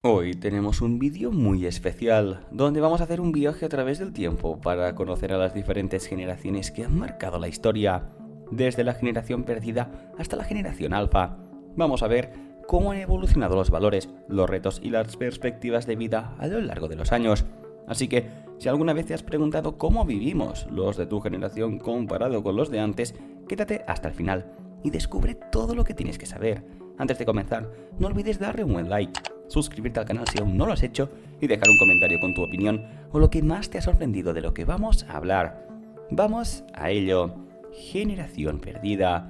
Hoy tenemos un vídeo muy especial, donde vamos a hacer un viaje a través del tiempo para conocer a las diferentes generaciones que han marcado la historia, desde la generación perdida hasta la generación alfa. Vamos a ver cómo han evolucionado los valores, los retos y las perspectivas de vida a lo largo de los años. Así que, si alguna vez te has preguntado cómo vivimos los de tu generación comparado con los de antes, quédate hasta el final y descubre todo lo que tienes que saber. Antes de comenzar, no olvides darle un buen like, suscribirte al canal si aún no lo has hecho y dejar un comentario con tu opinión o lo que más te ha sorprendido de lo que vamos a hablar. Vamos a ello. Generación perdida.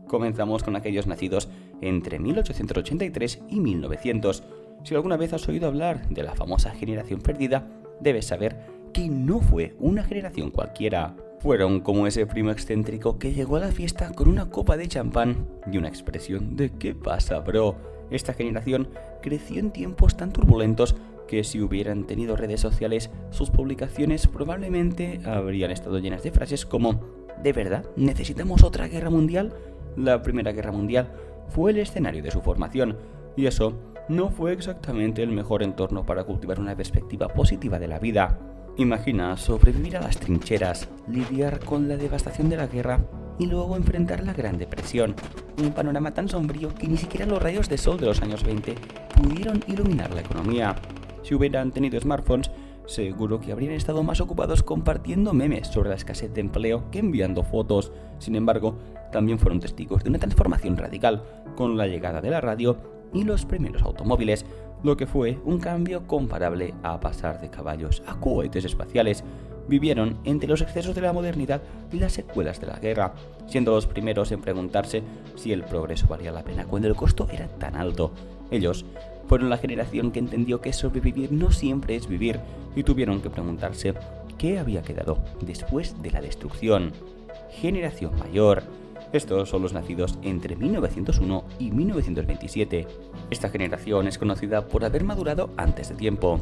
Comenzamos con aquellos nacidos entre 1883 y 1900. Si alguna vez has oído hablar de la famosa generación perdida, debes saber que no fue una generación cualquiera. Fueron como ese primo excéntrico que llegó a la fiesta con una copa de champán y una expresión de ¿qué pasa, bro? Esta generación creció en tiempos tan turbulentos que si hubieran tenido redes sociales, sus publicaciones probablemente habrían estado llenas de frases como ¿de verdad necesitamos otra guerra mundial? La Primera Guerra Mundial fue el escenario de su formación, y eso no fue exactamente el mejor entorno para cultivar una perspectiva positiva de la vida. Imagina sobrevivir a las trincheras, lidiar con la devastación de la guerra y luego enfrentar la Gran Depresión, un panorama tan sombrío que ni siquiera los rayos de sol de los años 20 pudieron iluminar la economía. Si hubieran tenido smartphones, seguro que habrían estado más ocupados compartiendo memes sobre la escasez de empleo que enviando fotos. Sin embargo, también fueron testigos de una transformación radical con la llegada de la radio y los primeros automóviles, lo que fue un cambio comparable a pasar de caballos a cohetes espaciales. Vivieron entre los excesos de la modernidad y las secuelas de la guerra, siendo los primeros en preguntarse si el progreso valía la pena cuando el costo era tan alto. Ellos fueron la generación que entendió que sobrevivir no siempre es vivir y tuvieron que preguntarse qué había quedado después de la destrucción. Generación mayor. Estos son los nacidos entre 1901 y 1927. Esta generación es conocida por haber madurado antes de tiempo.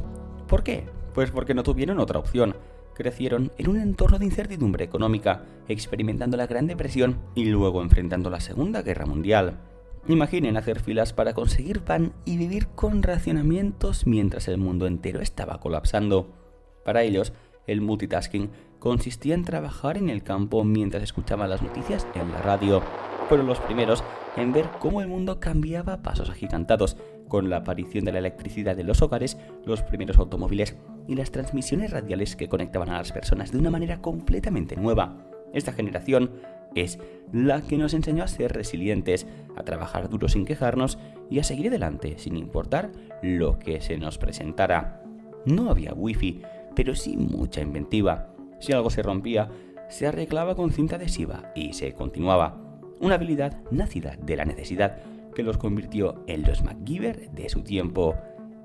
¿Por qué? Pues porque no tuvieron otra opción. Crecieron en un entorno de incertidumbre económica, experimentando la Gran Depresión y luego enfrentando la Segunda Guerra Mundial. Imaginen hacer filas para conseguir pan y vivir con racionamientos mientras el mundo entero estaba colapsando. Para ellos, el multitasking consistía en trabajar en el campo mientras escuchaban las noticias en la radio. Fueron los primeros en ver cómo el mundo cambiaba a pasos agigantados, con la aparición de la electricidad en los hogares, los primeros automóviles y las transmisiones radiales que conectaban a las personas de una manera completamente nueva. Esta generación es la que nos enseñó a ser resilientes, a trabajar duro sin quejarnos y a seguir adelante sin importar lo que se nos presentara. No había wifi, pero sí mucha inventiva. Si algo se rompía, se arreglaba con cinta adhesiva y se continuaba. Una habilidad nacida de la necesidad que los convirtió en los MacGyver de su tiempo.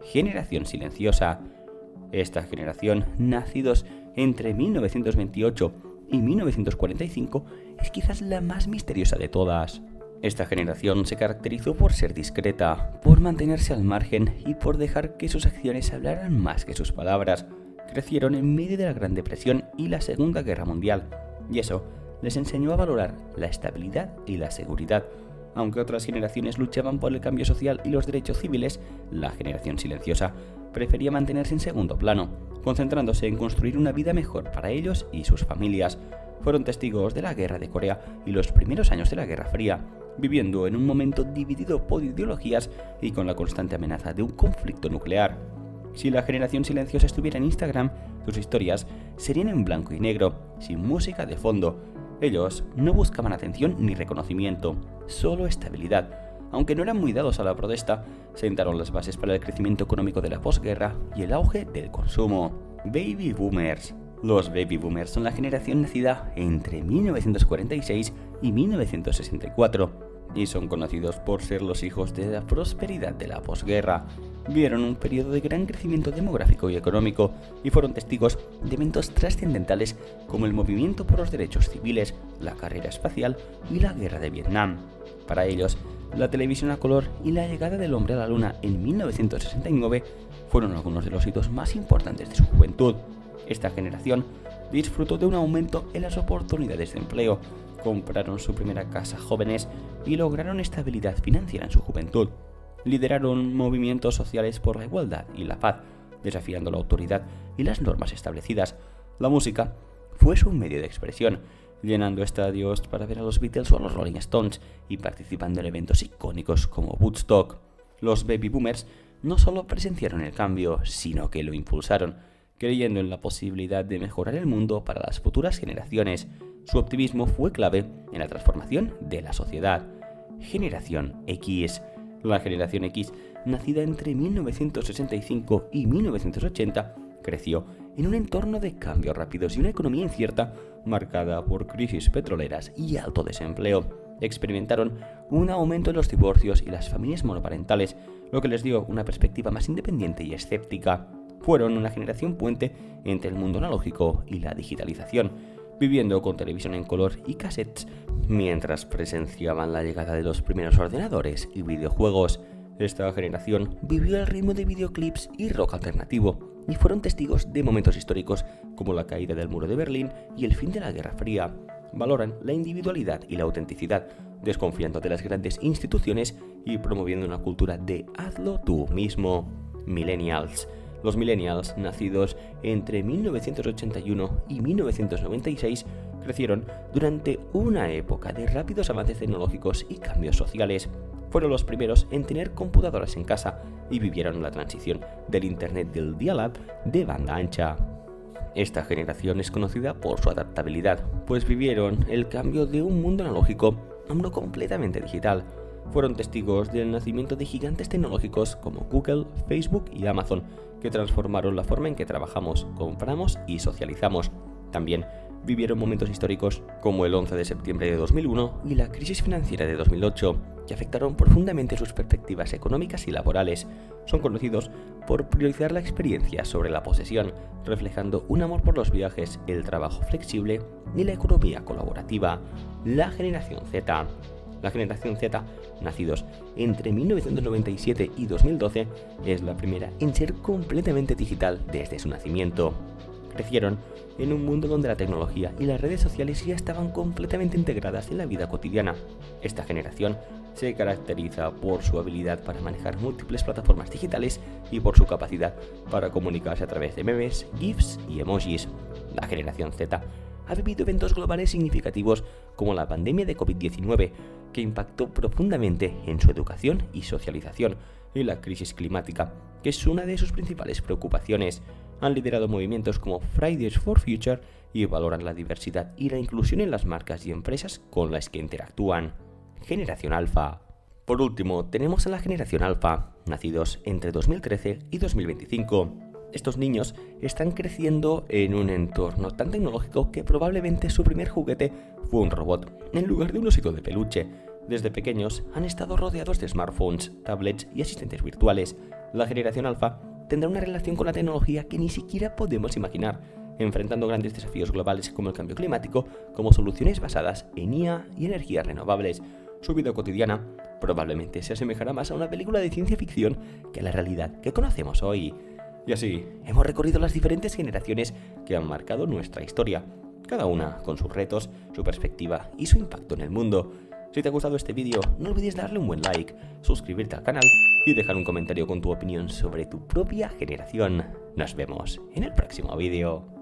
Generación silenciosa. Esta generación, nacidos entre 1928 y 1945, es quizás la más misteriosa de todas. Esta generación se caracterizó por ser discreta, por mantenerse al margen y por dejar que sus acciones hablaran más que sus palabras. Crecieron en medio de la Gran Depresión y la Segunda Guerra Mundial, y eso les enseñó a valorar la estabilidad y la seguridad. Aunque otras generaciones luchaban por el cambio social y los derechos civiles, la generación silenciosa prefería mantenerse en segundo plano, concentrándose en construir una vida mejor para ellos y sus familias. Fueron testigos de la Guerra de Corea y los primeros años de la Guerra Fría, viviendo en un momento dividido por ideologías y con la constante amenaza de un conflicto nuclear. Si la generación silenciosa estuviera en Instagram, sus historias serían en blanco y negro, sin música de fondo. Ellos no buscaban atención ni reconocimiento, solo estabilidad. Aunque no eran muy dados a la protesta, sentaron las bases para el crecimiento económico de la posguerra y el auge del consumo. Baby Boomers. Los Baby Boomers son la generación nacida entre 1946 y 1964 y son conocidos por ser los hijos de la prosperidad de la posguerra. Vieron un periodo de gran crecimiento demográfico y económico y fueron testigos de eventos trascendentales como el movimiento por los derechos civiles, la carrera espacial y la guerra de Vietnam. Para ellos, la televisión a color y la llegada del hombre a la luna en 1969 fueron algunos de los hitos más importantes de su juventud. Esta generación disfrutó de un aumento en las oportunidades de empleo, compraron su primera casa jóvenes y lograron estabilidad financiera en su juventud. lideraron movimientos sociales por la igualdad y la paz, desafiando la autoridad y las normas establecidas. La música fue su medio de expresión, llenando estadios para ver a los Beatles o a los Rolling Stones y participando en eventos icónicos como Woodstock. Los baby boomers no solo presenciaron el cambio, sino que lo impulsaron, creyendo en la posibilidad de mejorar el mundo para las futuras generaciones. Su optimismo fue clave en la transformación de la sociedad. Generación X. La generación X, nacida entre 1965 y 1980, creció en un entorno de cambios rápidos y una economía incierta marcada por crisis petroleras y alto desempleo. Experimentaron un aumento en los divorcios y las familias monoparentales, lo que les dio una perspectiva más independiente y escéptica. Fueron una generación puente entre el mundo analógico y la digitalización, viviendo con televisión en color y cassettes, mientras presenciaban la llegada de los primeros ordenadores y videojuegos. Esta generación vivió al ritmo de videoclips y rock alternativo, y fueron testigos de momentos históricos como la caída del muro de Berlín y el fin de la Guerra Fría. Valoran la individualidad y la autenticidad, desconfiando de las grandes instituciones y promoviendo una cultura de hazlo tú mismo. Millennials. Los millennials, nacidos entre 1981 y 1996, crecieron durante una época de rápidos avances tecnológicos y cambios sociales. Fueron los primeros en tener computadoras en casa y vivieron la transición del Internet del dial-up de banda ancha. Esta generación es conocida por su adaptabilidad, pues vivieron el cambio de un mundo analógico a uno completamente digital. Fueron testigos del nacimiento de gigantes tecnológicos como Google, Facebook y Amazon, que transformaron la forma en que trabajamos, compramos y socializamos. También vivieron momentos históricos como el 11 de septiembre de 2001 y la crisis financiera de 2008, que afectaron profundamente sus perspectivas económicas y laborales. Son conocidos por priorizar la experiencia sobre la posesión, reflejando un amor por los viajes, el trabajo flexible y la economía colaborativa. La generación Z. La generación Z, nacidos entre 1997 y 2012, es la primera en ser completamente digital desde su nacimiento. Crecieron en un mundo donde la tecnología y las redes sociales ya estaban completamente integradas en la vida cotidiana. Esta generación se caracteriza por su habilidad para manejar múltiples plataformas digitales y por su capacidad para comunicarse a través de memes, GIFs y emojis. La generación Z ha vivido eventos globales significativos como la pandemia de COVID-19, que impactó profundamente en su educación y socialización, y la crisis climática, que es una de sus principales preocupaciones. Han liderado movimientos como Fridays for Future y valoran la diversidad y la inclusión en las marcas y empresas con las que interactúan. Generación Alfa. Por último, tenemos a la generación Alfa, nacidos entre 2013 y 2025. Estos niños están creciendo en un entorno tan tecnológico que probablemente su primer juguete fue un robot, en lugar de un osito de peluche. Desde pequeños han estado rodeados de smartphones, tablets y asistentes virtuales. La generación Alfa tendrá una relación con la tecnología que ni siquiera podemos imaginar, enfrentando grandes desafíos globales como el cambio climático, como soluciones basadas en IA y energías renovables. Su vida cotidiana probablemente se asemejará más a una película de ciencia ficción que a la realidad que conocemos hoy. Y así, hemos recorrido las diferentes generaciones que han marcado nuestra historia, cada una con sus retos, su perspectiva y su impacto en el mundo. Si te ha gustado este vídeo, no olvides darle un buen like, suscribirte al canal y dejar un comentario con tu opinión sobre tu propia generación. Nos vemos en el próximo vídeo.